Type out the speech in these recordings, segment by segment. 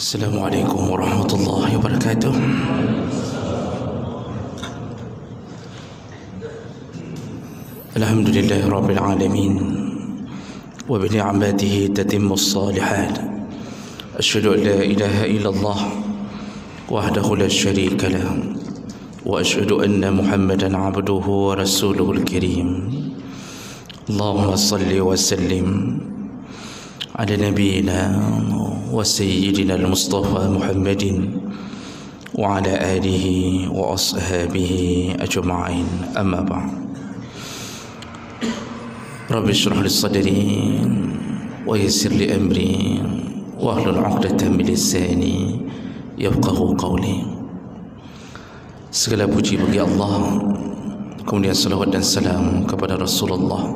Assalamualaikum warahmatullahi wabarakatuh. Alhamdulillahi rabbil alamin wa bi ni'matihi tatimmu as-salihat. Asyhadu an la ilaha illallah wahdahu la syarika lah wa asyhadu anna Muhammadan abduhu wa rasuluhul karim. Allahumma salli wa sallim ala nabiyyina wa sayyidina al-Mustafa Muhammadin wa ala alihi wa ashabihi ajma'in, amma ba'd. Rabbi shrah li sadri wa yassir li amri wa hlul 'uqdatam min lisani yafqahu qawli. Segala puji bagi Allah, kemudian salawat dan salam kepada Rasulullah,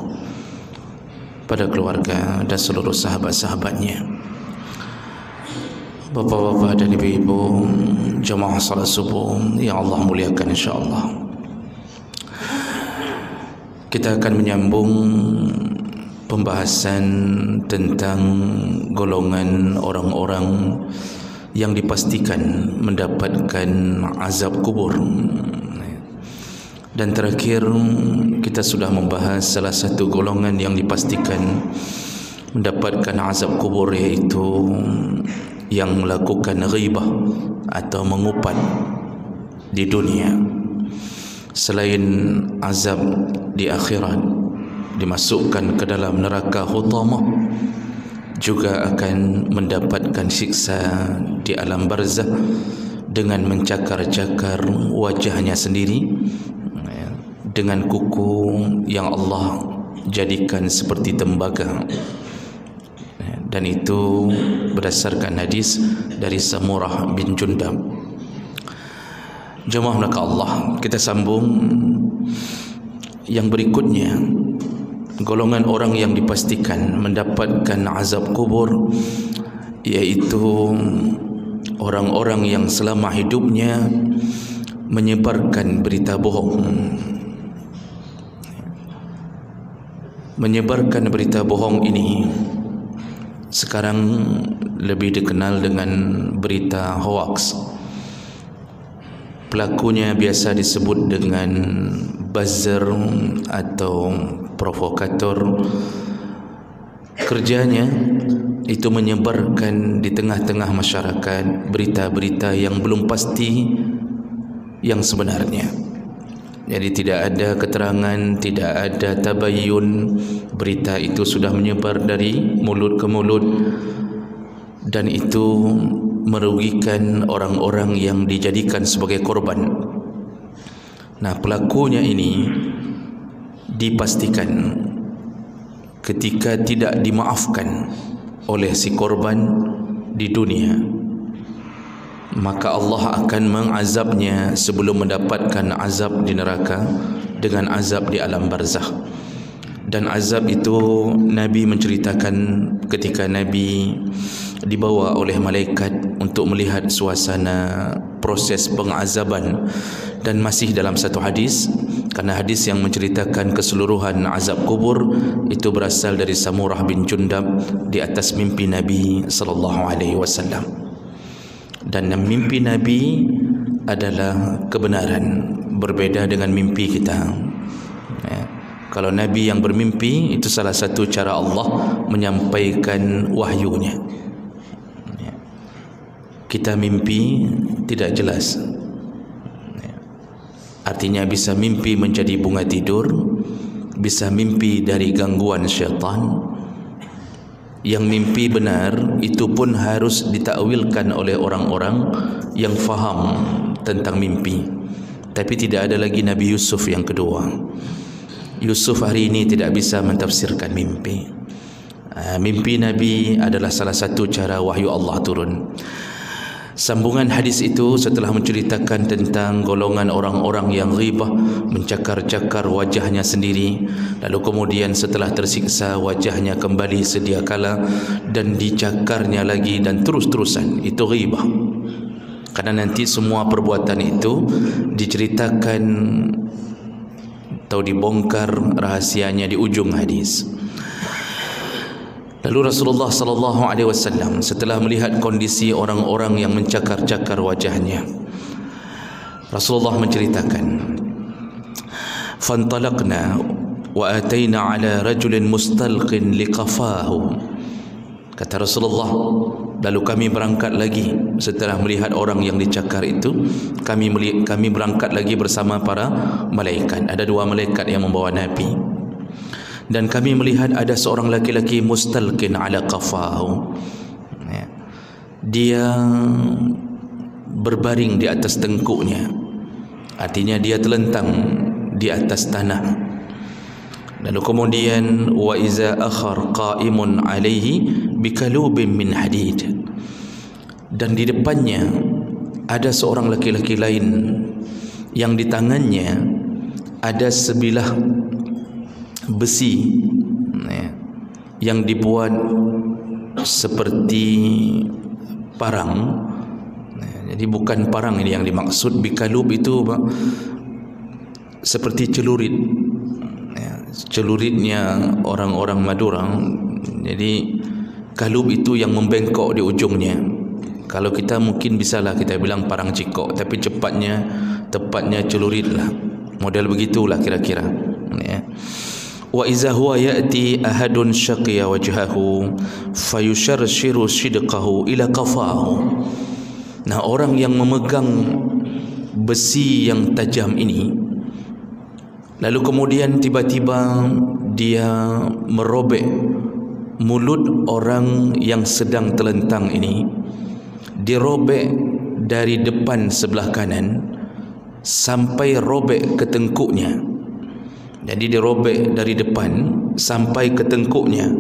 pada keluarga dan seluruh sahabat-sahabatnya. Bapak-bapak dan ibu-ibu jemaah salat subuh yang Allah muliakan, insyaAllah kita akan menyambung pembahasan tentang golongan orang-orang yang dipastikan mendapatkan azab kubur. Dan terakhir kita sudah membahas salah satu golongan yang dipastikan mendapatkan azab kubur, yaitu yang melakukan ghibah atau mengupat di dunia. Selain azab di akhirat, dimasukkan ke dalam neraka hutamah, juga akan mendapatkan siksa di alam barzakh dengan mencakar-cakar wajahnya sendiri dengan kuku yang Allah jadikan seperti tembaga. Dan itu berdasarkan hadis dari Samurah bin Jundab. Jemaah maka Allah, kita sambung yang berikutnya. Golongan orang yang dipastikan mendapatkan azab kubur, yaitu orang-orang yang selama hidupnya menyebarkan berita bohong. Menyebarkan berita bohong ini sekarang lebih dikenal dengan berita hoax. Pelakunya biasa disebut dengan buzzer atau provokator. Kerjanya itu menyebarkan di tengah-tengah masyarakat berita-berita yang belum pasti yang sebenarnya. Jadi tidak ada keterangan, tidak ada tabayyun. Berita itu sudah menyebar dari mulut ke mulut, dan itu merugikan orang-orang yang dijadikan sebagai korban. Nah, pelakunya ini dipastikan ketika tidak dimaafkan oleh si korban di dunia, maka Allah akan mengazabnya sebelum mendapatkan azab di neraka dengan azab di alam barzakh. Dan azab itu Nabi menceritakan ketika Nabi dibawa oleh malaikat untuk melihat suasana proses pengazaban. Dan masih dalam satu hadis, karena hadis yang menceritakan keseluruhan azab kubur itu berasal dari Samurah bin Jundab di atas mimpi Nabi SAW. Dan mimpi Nabi adalah kebenaran, berbeda dengan mimpi kita. Kalau Nabi yang bermimpi, itu salah satu cara Allah menyampaikan wahyunya. Kita mimpi tidak jelas, artinya bisa mimpi menjadi bunga tidur, bisa mimpi dari gangguan syaitan. Yang mimpi benar itu pun harus ditakwilkan oleh orang-orang yang faham tentang mimpi. Tapi tidak ada lagi Nabi Yusuf yang kedua. Yusuf hari ini tidak bisa mentafsirkan mimpi. Mimpi Nabi adalah salah satu cara wahyu Allah turun. Sambungan hadis itu setelah menceritakan tentang golongan orang-orang yang ghibah, mencakar-cakar wajahnya sendiri, lalu kemudian setelah tersiksa wajahnya kembali sedia kala dan dicakarnya lagi, dan terus-terusan. Itu ghibah. Karena nanti semua perbuatan itu diceritakan atau dibongkar rahasianya di ujung hadis. Lalu Rasulullah sallallahu alaihi wasallam setelah melihat kondisi orang-orang yang mencakar-cakar wajahnya, Rasulullah menceritakan, "Fantalaqna wa ataina ala rajulin mustalqin liqafahu." Kata Rasulullah, lalu kami berangkat lagi setelah melihat orang yang dicakar itu, kami berangkat lagi bersama para malaikat. Ada 2 malaikat yang membawa Nabi. Dan kami melihat ada seorang laki-laki mustalqin ala qafahu. Dia berbaring di atas tengkuknya. Artinya dia terlentang di atas tanah. Lalu kemudian wa iza akhar qa'imun alaihi bikalubin min hadid. Dan di depannya ada seorang laki-laki lain yang di tangannya ada sebilah besi yang dibuat seperti parang. Jadi bukan parang ini yang dimaksud. Bikalub itu seperti celurit, celuritnya orang-orang Madura. Jadi kalub itu yang membengkok di ujungnya. Kalau kita mungkin bisalah kita bilang parang cikok, tapi tepatnya celurit lah. Model begitulah kira-kira. Wa iza huwa ya'ti ahadun syaqiya wajhahu fayusharshiru shidqahu ila qafahu. Nah, orang yang memegang besi yang tajam ini, lalu kemudian tiba-tiba dia merobek mulut orang yang sedang terlentang ini. Dirobek dari depan sebelah kanan sampai robek ke tengkuknya. Jadi dirobek dari depan sampai ke tengkuknya.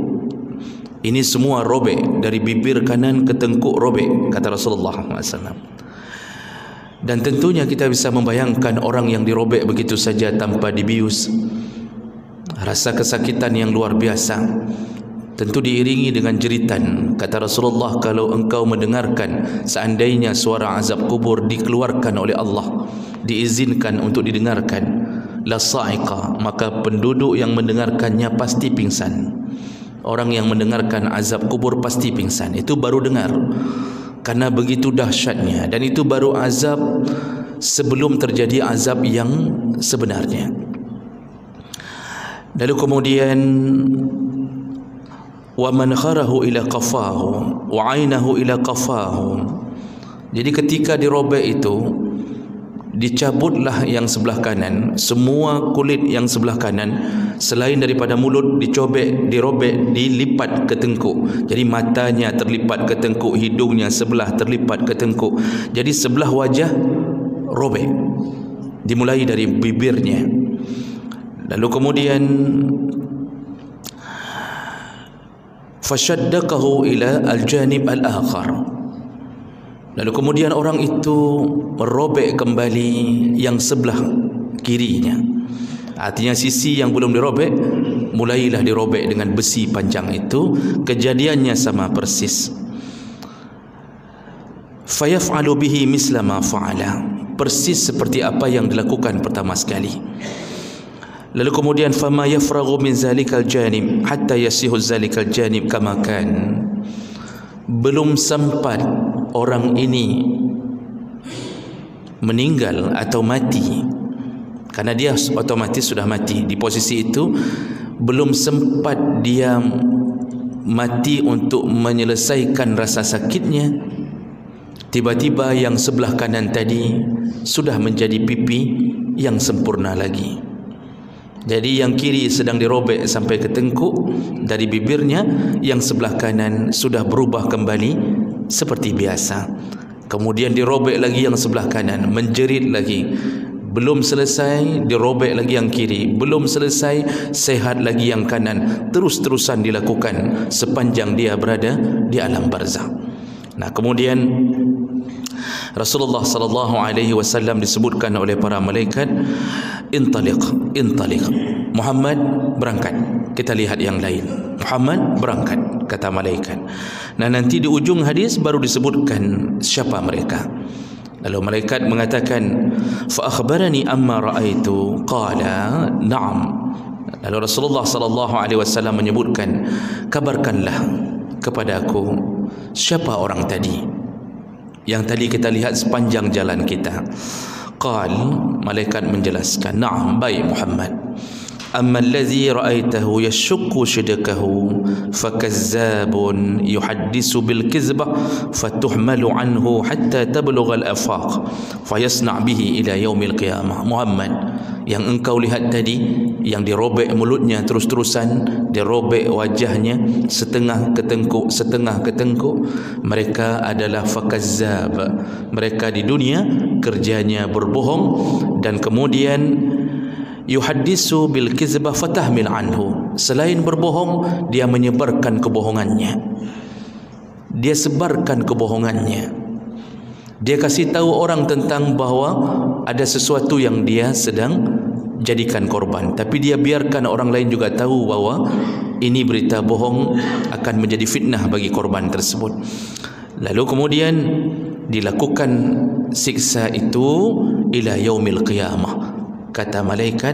Ini semua robek, dari bibir kanan ke tengkuk robek, kata Rasulullah SAW. Dan tentunya kita bisa membayangkan orang yang dirobek begitu saja tanpa dibius. Rasa kesakitan yang luar biasa. Tentu diiringi dengan jeritan. Kata Rasulullah, kalau engkau mendengarkan seandainya suara azab kubur dikeluarkan oleh Allah, diizinkan untuk didengarkan, la sa'iqa, maka penduduk yang mendengarkannya pasti pingsan. Orang yang mendengarkan azab kubur pasti pingsan. Itu baru dengar, karena begitu dahsyatnya. Dan itu baru azab sebelum terjadi azab yang sebenarnya. Lalu kemudian wa man kharahu ila qafahu wa 'ainahu ila qafahu. Jadi ketika dirobek itu, dicabutlah yang sebelah kanan, semua kulit yang sebelah kanan selain daripada mulut dirobek, dilipat ke tengkuk. Jadi matanya terlipat ke tengkuk, hidungnya sebelah terlipat ke tengkuk. Jadi sebelah wajah robek, dimulai dari bibirnya. Lalu kemudian fashaddaqahu ila al-janib al-akhar. Lalu kemudian orang itu merobek kembali yang sebelah kirinya. Artinya sisi yang belum dirobek, mulailah dirobek dengan besi panjang itu. Kejadiannya sama persis. Fayaf'alu bihi misla ma fa'ala, persis seperti apa yang dilakukan pertama sekali. Lalu kemudian fama yafraghu min zalikal janib hatta yasihu zalikal janib kama kan. Belum sempat orang ini meninggal atau mati, karena dia otomatis sudah mati di posisi itu. Belum sempat dia mati untuk menyelesaikan rasa sakitnya, tiba-tiba yang sebelah kanan tadi sudah menjadi pipi yang sempurna lagi. Jadi yang kiri sedang dirobek sampai ke tengkuk dari bibirnya, yang sebelah kanan sudah berubah kembali seperti biasa. Kemudian dirobek lagi yang sebelah kanan, menjerit lagi. Belum selesai, dirobek lagi yang kiri. Belum selesai, sehat lagi yang kanan. Terus-terusan dilakukan sepanjang dia berada di alam barzakh. Nah, kemudian Rasulullah sallallahu alaihi wasallam disebutkan oleh para malaikat, intaliq, intaliq, Muhammad berangkat. Kita lihat yang lain, Muhammad berangkat, kata malaikat. Nah, nanti di ujung hadis baru disebutkan siapa mereka. Lalu malaikat mengatakan, fa akhbarani amma raaitu, qala na'am. Lalu Rasulullah sallallahu alaihi wasallam menyebutkan, kabarkanlah kepada aku siapa orang tadi yang tadi kita lihat sepanjang jalan kita. Qal, malaikat menjelaskan, na'am, baik Muhammad. Amma allazi ra'aitahu yashukku shidakahu fakazzabun yuhaddisu bil kizbah fatuhmalu anhu hatta tablugha al afaq fayasna' bihi ila yaumil qiyamah. Muhammad, yang engkau lihat tadi, yang dirobek mulutnya terus-terusan, dirobek wajahnya setengah ketengkuk, mereka adalah fakazzab. Mereka di dunia kerjanya berbohong, dan kemudian yuhaddisu bil kizbah fatahmil anhu, selain berbohong dia menyebarkan kebohongannya, dia sebarkan kebohongannya, dia kasih tahu orang tentang bahawa ada sesuatu yang dia sedang jadikan korban, tapi dia biarkan orang lain juga tahu bahawa ini berita bohong akan menjadi fitnah bagi korban tersebut. Lalu kemudian dilakukan siksa itu ila yaumil qiyamah. Kata malaikat,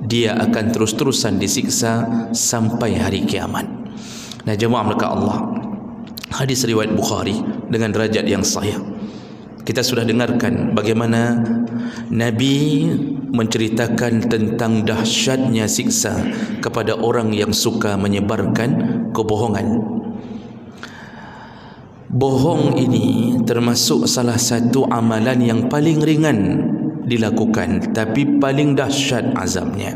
dia akan terus-terusan disiksa sampai hari kiamat. Nah, jemaah melekat Allah, hadis riwayat Bukhari dengan derajat yang sahih. Kita sudah dengarkan bagaimana Nabi menceritakan tentang dahsyatnya siksa kepada orang yang suka menyebarkan kebohongan. Bohong ini termasuk salah satu amalan yang paling ringan dilakukan, tapi paling dahsyat azabnya.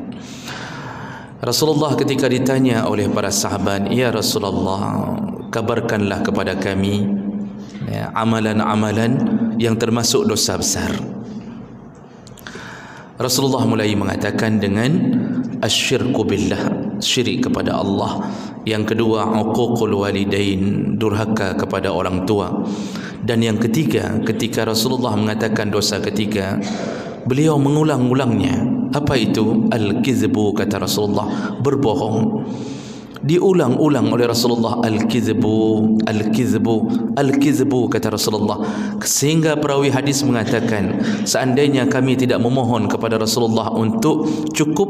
Rasulullah ketika ditanya oleh para sahabat, ya Rasulullah, kabarkanlah kepada kami amalan-amalan yang termasuk dosa besar. Rasulullah mulai mengatakan dengan asyirku billah, syirik kepada Allah. Yang kedua, uququl walidain, durhaka kepada orang tua. Dan yang ketiga, ketika Rasulullah mengatakan dosa ketiga, beliau mengulang-ulangnya. Apa itu? Al-kizbu, kata Rasulullah, berbohong. Diulang-ulang oleh Rasulullah, al-kizbu, al-kizbu, al-kizbu, kata Rasulullah, sehingga perawi hadis mengatakan, seandainya kami tidak memohon kepada Rasulullah untuk cukup,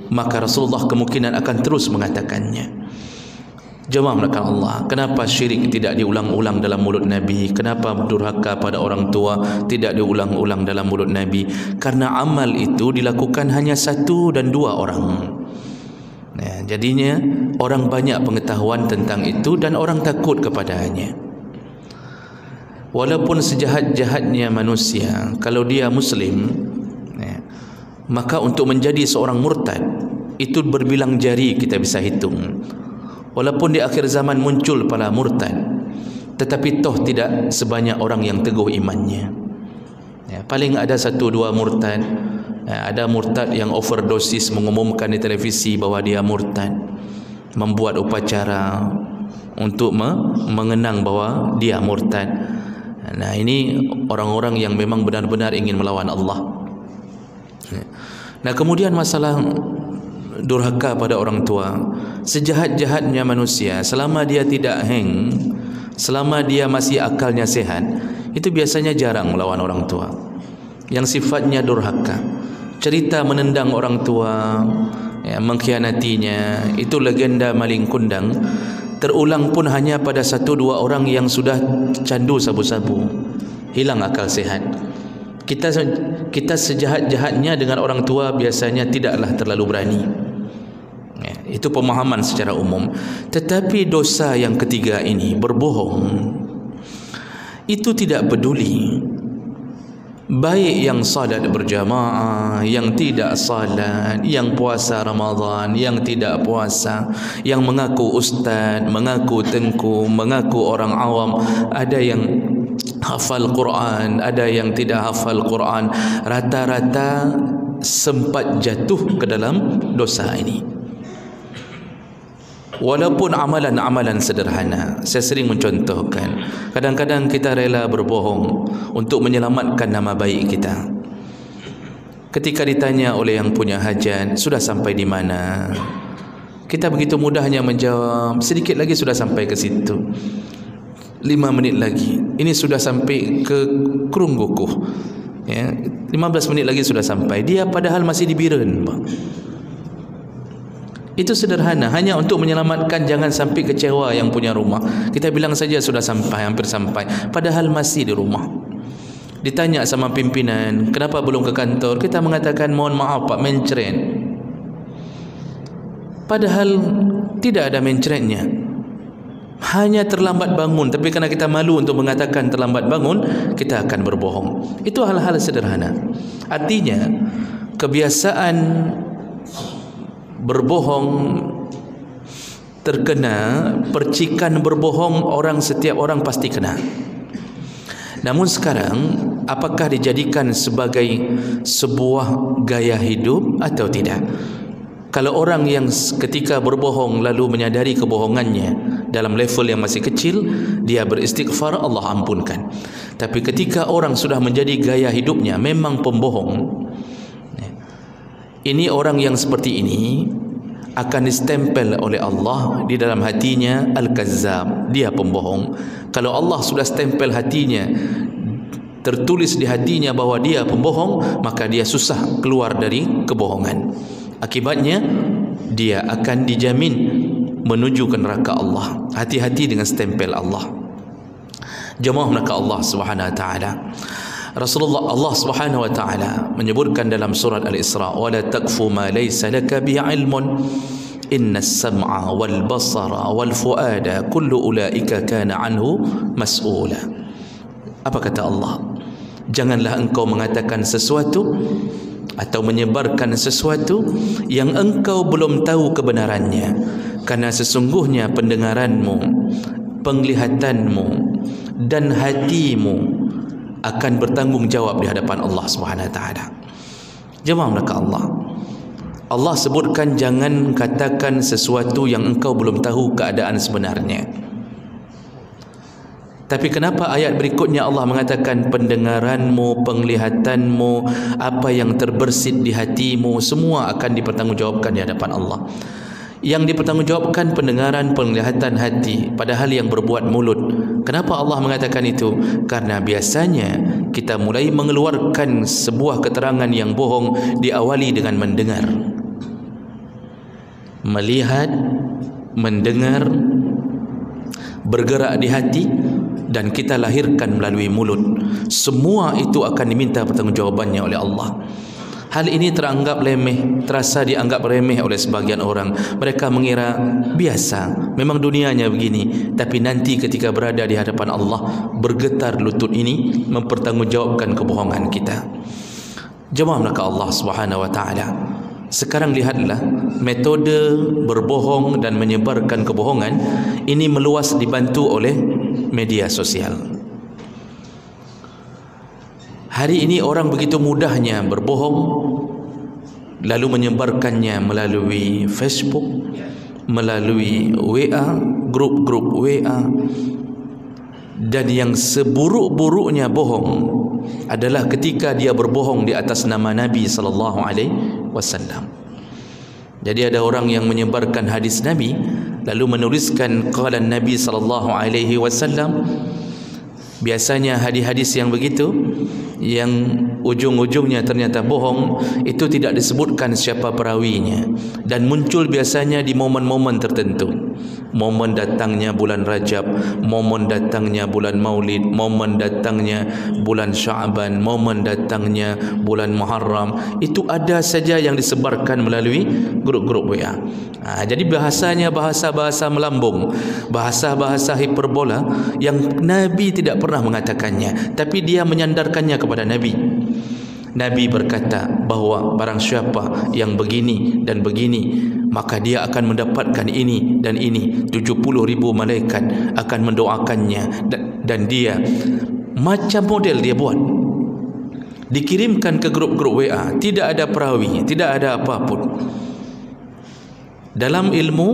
maka Rasulullah kemungkinan akan terus mengatakannya. Jemaah melakukan Allah, kenapa syirik tidak diulang-ulang dalam mulut Nabi? Kenapa durhaka pada orang tua tidak diulang-ulang dalam mulut Nabi? Karena amal itu dilakukan hanya satu dan dua orang. Nah, jadinya orang banyak pengetahuan tentang itu dan orang takut kepadanya. Walaupun sejahat-jahatnya manusia, kalau dia Muslim, maka untuk menjadi seorang murtad itu berbilang jari kita bisa hitung. Walaupun di akhir zaman muncul para murtad, tetapi toh tidak sebanyak orang yang teguh imannya. Paling ada satu dua murtad. Ada murtad yang overdosis mengumumkan di televisi bahawa dia murtad, membuat upacara untuk mengenang bahawa dia murtad. Nah, ini orang-orang yang memang benar-benar ingin melawan Allah. Nah, kemudian masalah durhaka pada orang tua, sejahat-jahatnya manusia, selama dia tidak hang, selama dia masih akalnya sehat, itu biasanya jarang melawan orang tua. Yang sifatnya durhaka, cerita menendang orang tua, mengkhianatinya, itu legenda maling kundang, terulang pun hanya pada satu dua orang yang sudah candu sabu-sabu, hilang akal sehat. Kita sejahat-jahatnya dengan orang tua biasanya tidaklah terlalu berani. Itu pemahaman secara umum. Tetapi dosa yang ketiga ini, berbohong, itu tidak peduli baik yang salat berjamaah, yang tidak salat, yang puasa Ramadan, yang tidak puasa, yang mengaku ustaz, mengaku tengku, mengaku orang awam, ada yang hafal Quran, ada yang tidak hafal Quran, rata-rata sempat jatuh ke dalam dosa ini. Walaupun amalan-amalan sederhana, saya sering mencontohkan, kadang-kadang kita rela berbohong untuk menyelamatkan nama baik kita. Ketika ditanya oleh yang punya hajat, sudah sampai di mana? Kita begitu mudahnya menjawab, sedikit lagi sudah sampai ke situ, 5 menit lagi, ini sudah sampai ke Kerunggukuh, 15 menit lagi sudah sampai. Dia padahal masih di Biren, Itu sederhana, hanya untuk menyelamatkan jangan sampai kecewa yang punya rumah. Kita bilang saja sudah sampai, hampir sampai, padahal masih di rumah. Ditanya sama pimpinan, kenapa belum ke kantor? Kita mengatakan, mohon maaf Pak, mencret. Padahal tidak ada mencretnya, hanya terlambat bangun. Tapi karena kita malu untuk mengatakan terlambat bangun, kita akan berbohong. Itu hal-hal sederhana. Artinya kebiasaan berbohong terkena, percikan berbohong setiap orang pasti kena. Namun sekarang, apakah dijadikan sebagai sebuah gaya hidup atau tidak? Kalau orang yang ketika berbohong lalu menyadari kebohongannya dalam level yang masih kecil, dia beristighfar, Allah ampunkan. Tapi ketika orang sudah menjadi gaya hidupnya memang pembohong, ini orang yang seperti ini akan distempel oleh Allah di dalam hatinya al-kazzab, dia pembohong. Kalau Allah sudah stempel hatinya, tertulis di hatinya bahwa dia pembohong, maka dia susah keluar dari kebohongan. Akibatnya dia akan dijamin menuju ke neraka Allah. Hati-hati dengan stempel Allah. Jemaah neraka Allah Subhanahu wa taala. Allah Subhanahu wa taala menyebutkan dalam surat Al-Isra, "Wala taqfu ma laysa laka bi 'ilmun innas sam'a wal basara wal fuada kullu ulaika kana 'anhu mas'ula." Apa kata Allah? Janganlah engkau mengatakan sesuatu atau menyebarkan sesuatu yang engkau belum tahu kebenarannya, karena sesungguhnya pendengaranmu, penglihatanmu dan hatimu akan bertanggung jawab di hadapan Allah Subhanahu wa taala. Jemaah mereka Allah sebutkan jangan katakan sesuatu yang engkau belum tahu keadaan sebenarnya. Tapi kenapa ayat berikutnya Allah mengatakan pendengaranmu, penglihatanmu, apa yang terbersit di hatimu semua akan dipertanggungjawabkan di hadapan Allah. Yang dipertanggungjawabkan pendengaran, penglihatan, hati, padahal yang berbuat mulut. Kenapa Allah mengatakan itu? Karena biasanya kita mulai mengeluarkan sebuah keterangan yang bohong diawali dengan mendengar, melihat, mendengar, bergerak di hati, dan kita lahirkan melalui mulut. Semua itu akan diminta pertanggungjawabannya oleh Allah. Hal ini terasa dianggap remeh oleh sebagian orang. Mereka mengira biasa, memang dunianya begini. Tapi nanti ketika berada di hadapan Allah, bergetar lutut ini mempertanggungjawabkan kebohongan kita. Jemaah mereka Allah Subhanahu wa taala. Sekarang lihatlah metode berbohong dan menyebarkan kebohongan ini meluas dibantu oleh media sosial. Hari ini orang begitu mudahnya berbohong lalu menyebarkannya melalui Facebook, melalui WA, grup-grup WA. Dan yang seburuk-buruknya bohong adalah ketika dia berbohong di atas nama Nabi sallallahu alaihi wasallam. Jadi ada orang yang menyebarkan hadis Nabi lalu menuliskan qala Nabi sallallahu alaihi wasallam. Biasanya hadis-hadis yang begitu, yang ujung-ujungnya ternyata bohong, itu tidak disebutkan siapa perawinya, dan muncul biasanya di momen-momen tertentu. Momen datangnya bulan Rajab, momen datangnya bulan Maulid, momen datangnya bulan Sya'ban, momen datangnya bulan Muharram. Itu ada saja yang disebarkan melalui grup-grup WA. Jadi bahasanya bahasa-bahasa melambung, bahasa-bahasa hiperbola yang Nabi tidak pernah mengatakannya, tapi dia menyandarkannya kepada Nabi. Nabi berkata bahawa barang siapa yang begini dan begini, maka dia akan mendapatkan ini dan ini. 70,000 malaikat akan mendoakannya, dan dia macam model dia buat, dikirimkan ke grup-grup WA. Tidak ada perawi, tidak ada apapun. Dalam ilmu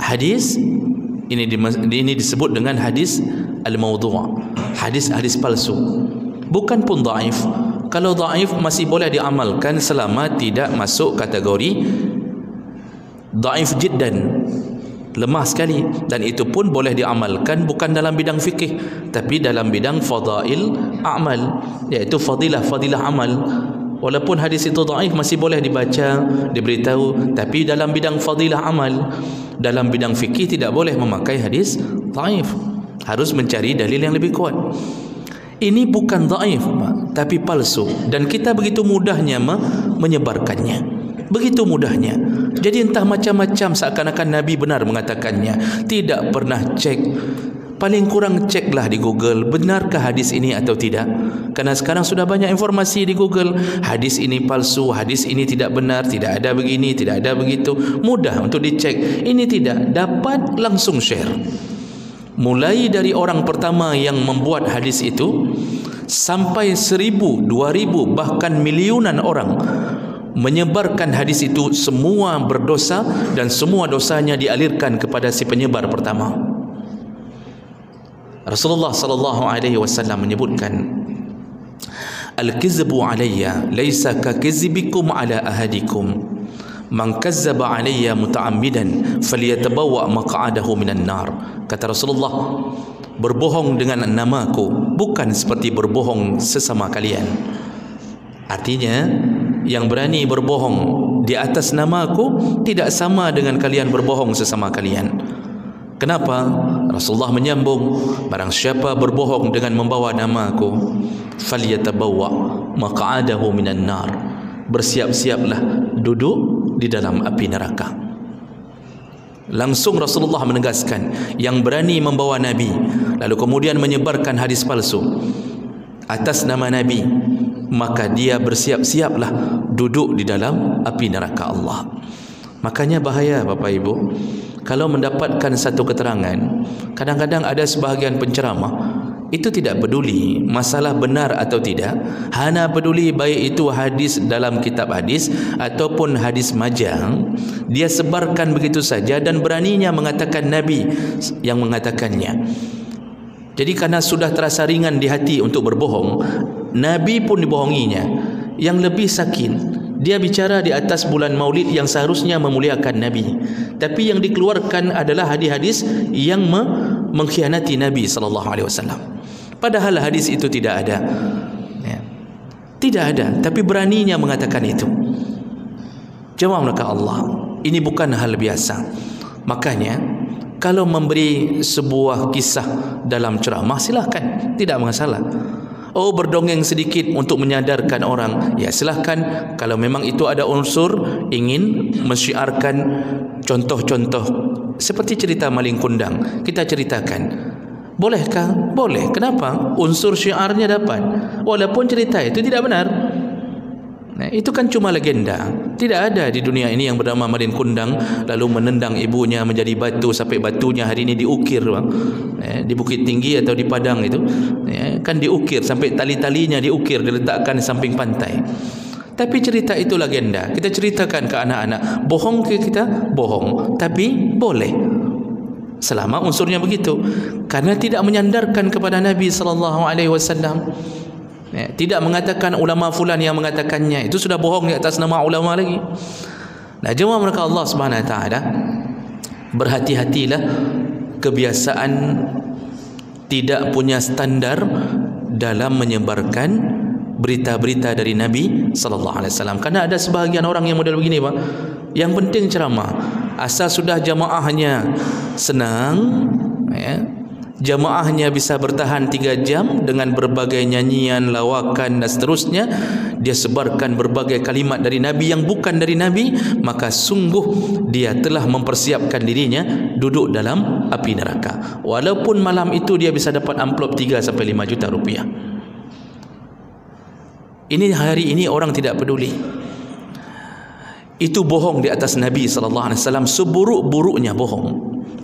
hadis ini disebut dengan hadis al-maudhu', hadis-hadis palsu. Bukan pun dhaif. Kalau dhaif masih boleh diamalkan selama tidak masuk kategori dhaif jiddan, lemah sekali, dan itu pun boleh diamalkan bukan dalam bidang fikih tapi dalam bidang fadail amal, iaitu fadilah amal. Walaupun hadis itu dhaif masih boleh dibaca, diberitahu, tapi dalam bidang fadilah amal, dalam bidang fikih tidak boleh memakai hadis dhaif. Harus mencari dalil yang lebih kuat. Ini bukan dhaif, tapi palsu, dan kita begitu mudahnya menyebarkannya. Begitu mudahnya. Jadi entah macam-macam seakan-akan Nabi benar mengatakannya. Tidak pernah cek. Paling kurang ceklah di Google, benarkah hadis ini atau tidak? Karena sekarang sudah banyak informasi di Google. Hadis ini palsu, hadis ini tidak benar, tidak ada begini, tidak ada begitu. Mudah untuk dicek. Ini tidak, dapat langsung share. Mulai dari orang pertama yang membuat hadis itu sampai 1,000, 2,000, bahkan miliunan orang menyebarkan hadis itu, semua berdosa dan semua dosanya dialirkan kepada si penyebar pertama. Rasulullah sallallahu alaihi wasallam menyebutkan, al-kizbu alayya laisa ka kizbikum ala ahadikum, man kazzaba alayya muta'ammidan falyatabawwa maq'adahu minan nar. Kata Rasulullah, berbohong dengan namaku bukan seperti berbohong sesama kalian. Artinya, yang berani berbohong di atas namaku tidak sama dengan kalian berbohong sesama kalian. Kenapa? Rasulullah menyambung, barang siapa berbohong dengan membawa namaku, falyatabawwa maq'adahu minan nar, bersiap-siaplah duduk di dalam api neraka. Langsung Rasulullah menegaskan, yang berani membawa Nabi lalu kemudian menyebarkan hadis palsu atas nama Nabi, maka dia bersiap-siaplah duduk di dalam api neraka Allah. Makanya bahaya Bapak Ibu, kalau mendapatkan satu keterangan, kadang-kadang ada sebahagian penceramah itu tidak peduli masalah benar atau tidak, hanya peduli baik itu hadis dalam kitab hadis ataupun hadis majang, dia sebarkan begitu saja dan beraninya mengatakan Nabi yang mengatakannya. Jadi karena sudah terasa ringan di hati untuk berbohong, Nabi pun dibohonginya. Yang lebih sakit, dia bicara di atas bulan Maulid yang seharusnya memuliakan Nabi, tapi yang dikeluarkan adalah hadis-hadis yang mengkhianati Nabi SAW. Padahal hadis itu tidak ada, ya, tidak ada, tapi beraninya mengatakan itu. Jawablah Allah, ini bukan hal biasa. Makanya kalau memberi sebuah kisah dalam ceramah, silahkan, tidak masalah. Oh, berdongeng sedikit untuk menyadarkan orang, ya silahkan. Kalau memang itu ada unsur ingin mensyiarkan contoh-contoh seperti cerita maling kundang, kita ceritakan. Bolehkah? Boleh. Kenapa? Unsur syiarnya dapat, walaupun cerita itu tidak benar. Nah, itu kan cuma legenda. Tidak ada di dunia ini yang bernama maling kundang lalu menendang ibunya menjadi batu sampai batunya hari ini diukir, di Bukit Tinggi atau di Padang itu, kan diukir sampai tali-talinya diukir, diletakkan di samping pantai. Tapi cerita itu legenda. Kita ceritakan ke anak-anak. Bohong ke kita? Bohong. Tapi boleh, selama unsurnya begitu, karena tidak menyandarkan kepada Nabi SAW. Tidak mengatakan ulama fulan yang mengatakannya, itu sudah bohong di atas nama ulama lagi. Nah, jemaah mereka Allah Subhanahu wa taala, berhati-hatilah kebiasaan tidak punya standar dalam menyebarkan berita-berita dari Nabi sallallahu alaihi wasallam. Karena ada sebahagian orang yang model begini, Pak. Yang penting ceramah, asal sudah jamaahnya senang, jamaahnya bisa bertahan 3 jam dengan berbagai nyanyian, lawakan dan seterusnya, dia sebarkan berbagai kalimat dari Nabi yang bukan dari Nabi, maka sungguh dia telah mempersiapkan dirinya duduk dalam api neraka. Walaupun malam itu dia bisa dapat amplop 3 sampai 5 juta rupiah. Ini hari ini orang tidak peduli. Itu bohong di atas Nabi SAW, seburuk-buruknya bohong,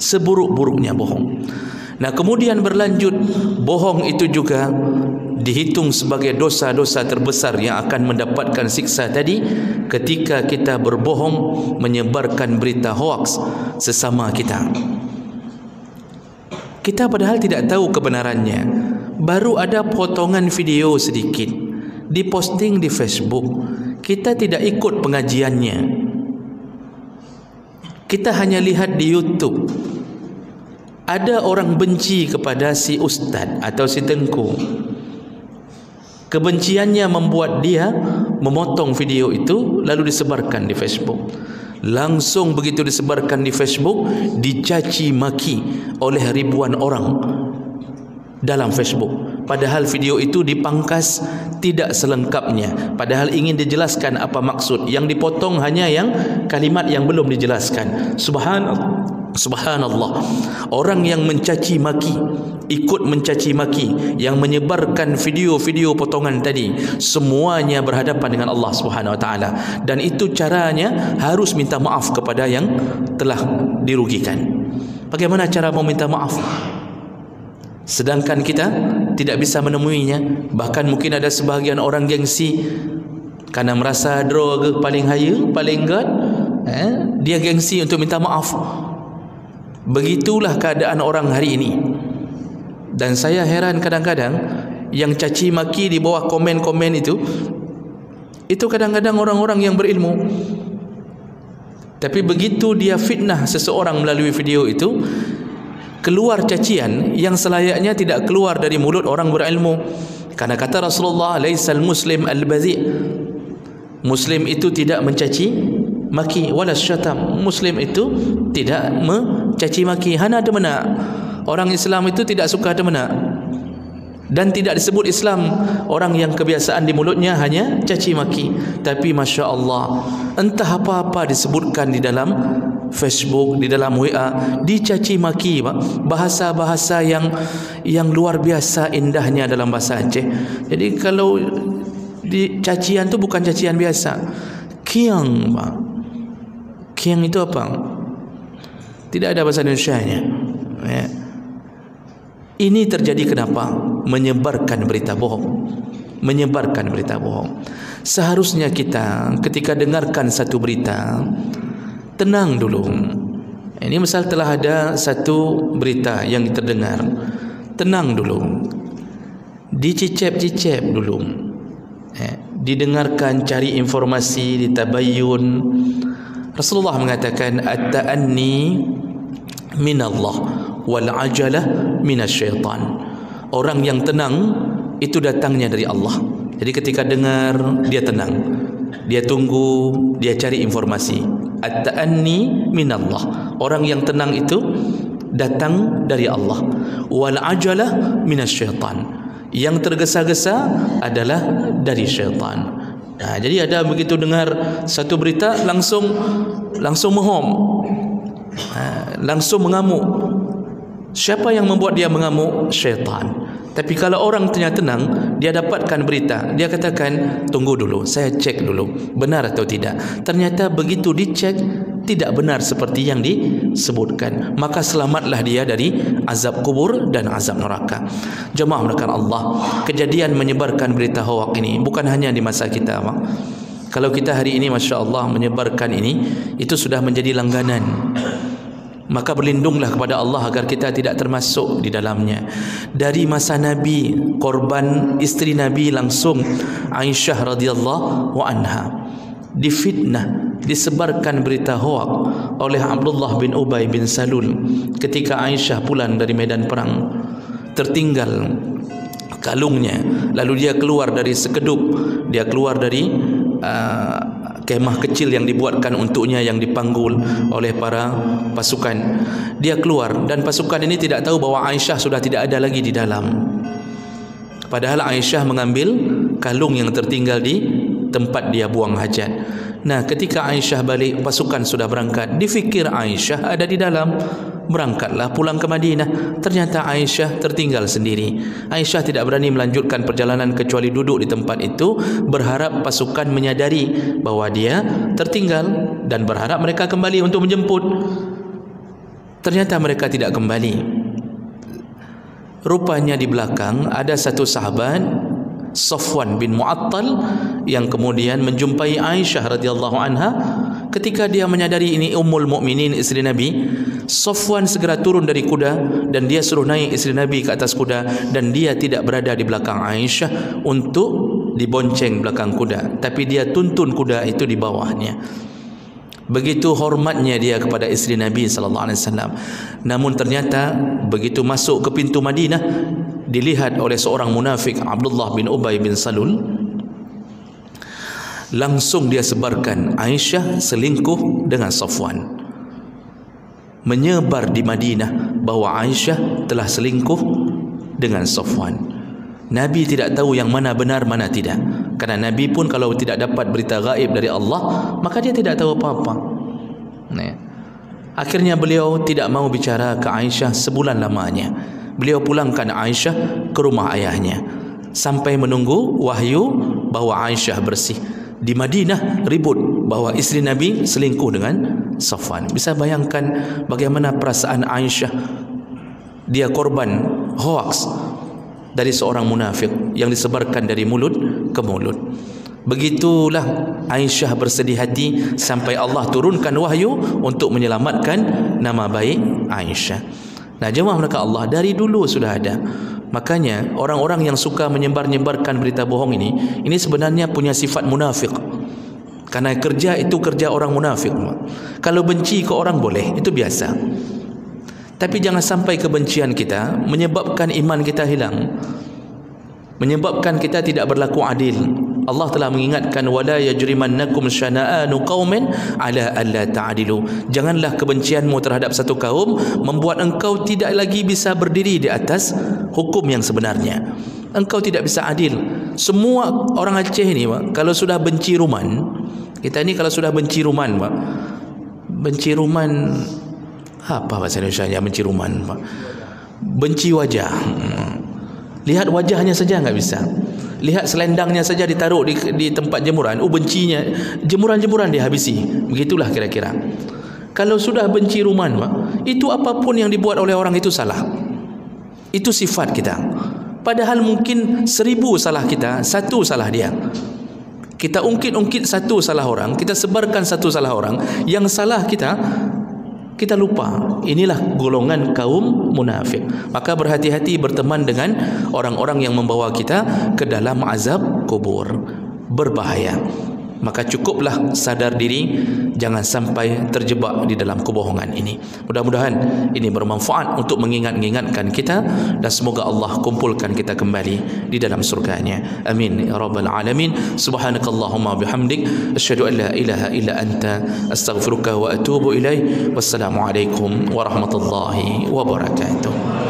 seburuk-buruknya bohong. Nah, kemudian berlanjut, bohong itu juga dihitung sebagai dosa-dosa terbesar yang akan mendapatkan siksa tadi ketika kita berbohong, menyebarkan berita hoaks sesama kita. Kita padahal tidak tahu kebenarannya, baru ada potongan video sedikit diposting di Facebook, kita tidak ikut pengajiannya, kita hanya lihat di YouTube. Ada orang benci kepada si ustaz atau si tengku. Kebenciannya membuat dia memotong video itu lalu disebarkan di Facebook. Langsung begitu disebarkan di Facebook, dicaci maki oleh ribuan orang dalam Facebook. Padahal video itu dipangkas tidak selengkapnya. Padahal ingin dijelaskan apa maksud. Yang dipotong hanya yang kalimat yang belum dijelaskan. Subhanallah. Orang yang mencaci maki, ikut mencaci maki, yang menyebarkan video-video potongan tadi, semuanya berhadapan dengan Allah Subhanahu Wa Taala. Dan itu caranya harus minta maaf kepada yang telah dirugikan. Bagaimana cara meminta maaf? Sedangkan kita tidak bisa menemuinya. Bahkan mungkin ada sebahagian orang gengsi karena merasa draw paling haya, paling god, dia gengsi untuk minta maaf. Begitulah keadaan orang hari ini. Dan saya heran kadang-kadang yang caci maki di bawah komen-komen itu kadang-kadang orang-orang yang berilmu. Tapi begitu dia fitnah seseorang melalui video itu, keluar cacian yang selayaknya tidak keluar dari mulut orang berilmu. Karena kata Rasulullah, laisal muslim al-badhi'. Muslim itu tidak mencaci maki, wala syatam. Muslim itu tidak mencaci maki, hana demena. Orang Islam itu tidak suka demena. Dan tidak disebut Islam orang yang kebiasaan di mulutnya hanya caci maki. Tapi Masya Allah, entah apa-apa disebutkan di dalam Facebook, di dalam WA, dicaci maki, bahasa-bahasa yang luar biasa indahnya dalam bahasa Aceh. Jadi kalau di cacian itu bukan cacian biasa. Kiang, Pak. Kiang itu apa? Tidak ada bahasa Indonesianya. Ya. Ini terjadi kenapa? Menyebarkan berita bohong. Menyebarkan berita bohong. Seharusnya kita ketika dengarkan satu berita, tenang dulu. Ini misal telah ada satu berita yang terdengar, tenang dulu, dicicep-cicep dulu, didengarkan, cari informasi, ditabayyun. Rasulullah mengatakan at-ta'anni minallah wal ajalah minasyaitan. Orang yang tenang itu datangnya dari Allah. Jadi ketika dengar dia tenang, dia tunggu, dia cari informasi. At-ta'anni minallah. Orang yang tenang itu datang dari Allah. Wal ajalah minasyaitan. Yang tergesa-gesa adalah dari syaitan. Nah, jadi ada begitu dengar satu berita langsung menghom, langsung mengamuk. Siapa yang membuat dia mengamuk? Syaitan. Tapi kalau orang tenang, dia dapatkan berita, dia katakan, tunggu dulu, saya cek dulu, benar atau tidak. Ternyata begitu dicek, tidak benar seperti yang disebutkan. Maka selamatlah dia dari azab kubur dan azab neraka. Jemaah melakukan Allah, kejadian menyebarkan berita hoak ini bukan hanya di masa kita, Pak. Kalau kita hari ini Masya Allah menyebarkan ini, itu sudah menjadi langganan. Maka berlindunglah kepada Allah agar kita tidak termasuk di dalamnya. Dari masa Nabi, korban istri Nabi langsung Aisyah radhiyallahu anha difitnah, disebarkan berita hoak oleh Abdullah bin Ubay bin Salul ketika Aisyah pulang dari medan perang, tertinggal kalungnya, lalu dia keluar dari sekedup, dia keluar dari kemah kecil yang dibuatkan untuknya yang dipanggul oleh para pasukan. Dia keluar dan pasukan ini tidak tahu bahwa Aisyah sudah tidak ada lagi di dalam. Padahal Aisyah mengambil kalung yang tertinggal di tempat dia buang hajat. Nah, ketika Aisyah balik, pasukan sudah berangkat. Difikir Aisyah ada di dalam. Berangkatlah pulang ke Madinah. Ternyata Aisyah tertinggal sendiri. Aisyah tidak berani melanjutkan perjalanan kecuali duduk di tempat itu, berharap pasukan menyadari bahwa dia tertinggal dan berharap mereka kembali untuk menjemput. Ternyata mereka tidak kembali. Rupanya di belakang ada satu sahabat, Safwan bin Mu'attal, yang kemudian menjumpai Aisyah radhiyallahu anha. Ketika dia menyadari ini Ummul Mukminin, istri Nabi, Safwan segera turun dari kuda dan dia suruh naik istri Nabi ke atas kuda, dan dia tidak berada di belakang Aisyah untuk dibonceng belakang kuda, tapi dia tuntun kuda itu di bawahnya. Begitu hormatnya dia kepada istri Nabi sallallahu alaihi wasallam. Namun ternyata begitu masuk ke pintu Madinah, dilihat oleh seorang munafik, Abdullah bin Ubay bin Salul. langsung dia sebarkan Aisyah selingkuh dengan Safwan. Menyebar di Madinah bahawa Aisyah telah selingkuh dengan Safwan. Nabi tidak tahu yang mana benar, mana tidak. Karena Nabi pun kalau tidak dapat berita gaib dari Allah, maka dia tidak tahu apa-apa. Akhirnya beliau tidak mau bicara ke Aisyah sebulan lamanya. Beliau pulangkan Aisyah ke rumah ayahnya sampai menunggu wahyu bahawa Aisyah bersih. Di Madinah ribut bahawa isteri Nabi selingkuh dengan Safwan. Bisa bayangkan bagaimana perasaan Aisyah. Dia korban hoaks dari seorang munafik yang disebarkan dari mulut ke mulut. Begitulah Aisyah bersedih hati sampai Allah turunkan wahyu untuk menyelamatkan nama baik Aisyah. Nah, jemaah mereka Allah, dari dulu sudah ada. Makanya orang-orang yang suka menyebar-nyebarkan berita bohong ini sebenarnya punya sifat munafik. Karena kerja itu kerja orang munafik. Kalau benci ke orang boleh, itu biasa. Tapi jangan sampai kebencian kita menyebabkan iman kita hilang, menyebabkan kita tidak berlaku adil. Allah telah mengingatkan, wala yajrimannakum syana'anu qaumin ala alla ta'dilu. Janganlah kebencianmu terhadap satu kaum membuat engkau tidak lagi bisa berdiri di atas hukum yang sebenarnya. Engkau tidak bisa adil. Semua orang Aceh ni, Pak, kalau sudah benci ruman, kita ni kalau sudah benci ruman, Pak, benci ruman apa bahasa Indonesia-nya benci ruman, Pak? Benci wajah. Lihat wajahnya saja enggak bisa. Lihat selendangnya saja ditaruh di tempat jemuran, bencinya, jemuran-jemuran dihabisi. Begitulah kira-kira. Kalau sudah benci ruman, Pak, itu apapun yang dibuat oleh orang itu salah. Itu sifat kita. Padahal mungkin 1000 salah kita, 1 salah dia. Kita ungkit-ungkit 1 salah orang, kita sebarkan 1 salah orang, yang salah kita lupa. Inilah golongan kaum munafik. Maka berhati-hati berteman dengan orang-orang yang membawa kita ke dalam azab kubur. Berbahaya. Maka cukuplah sadar diri, jangan sampai terjebak di dalam kebohongan ini. Mudah-mudahan ini bermanfaat untuk mengingatkan kita, dan semoga Allah kumpulkan kita kembali di dalam surganya. Amin ya rabbal alamin. Subhanakallahumma bihamdik, asyhadu an la ilaha illa anta, astaghfiruka wa atubu ilaik. Wassalamualaikum warahmatullahi wabarakatuh.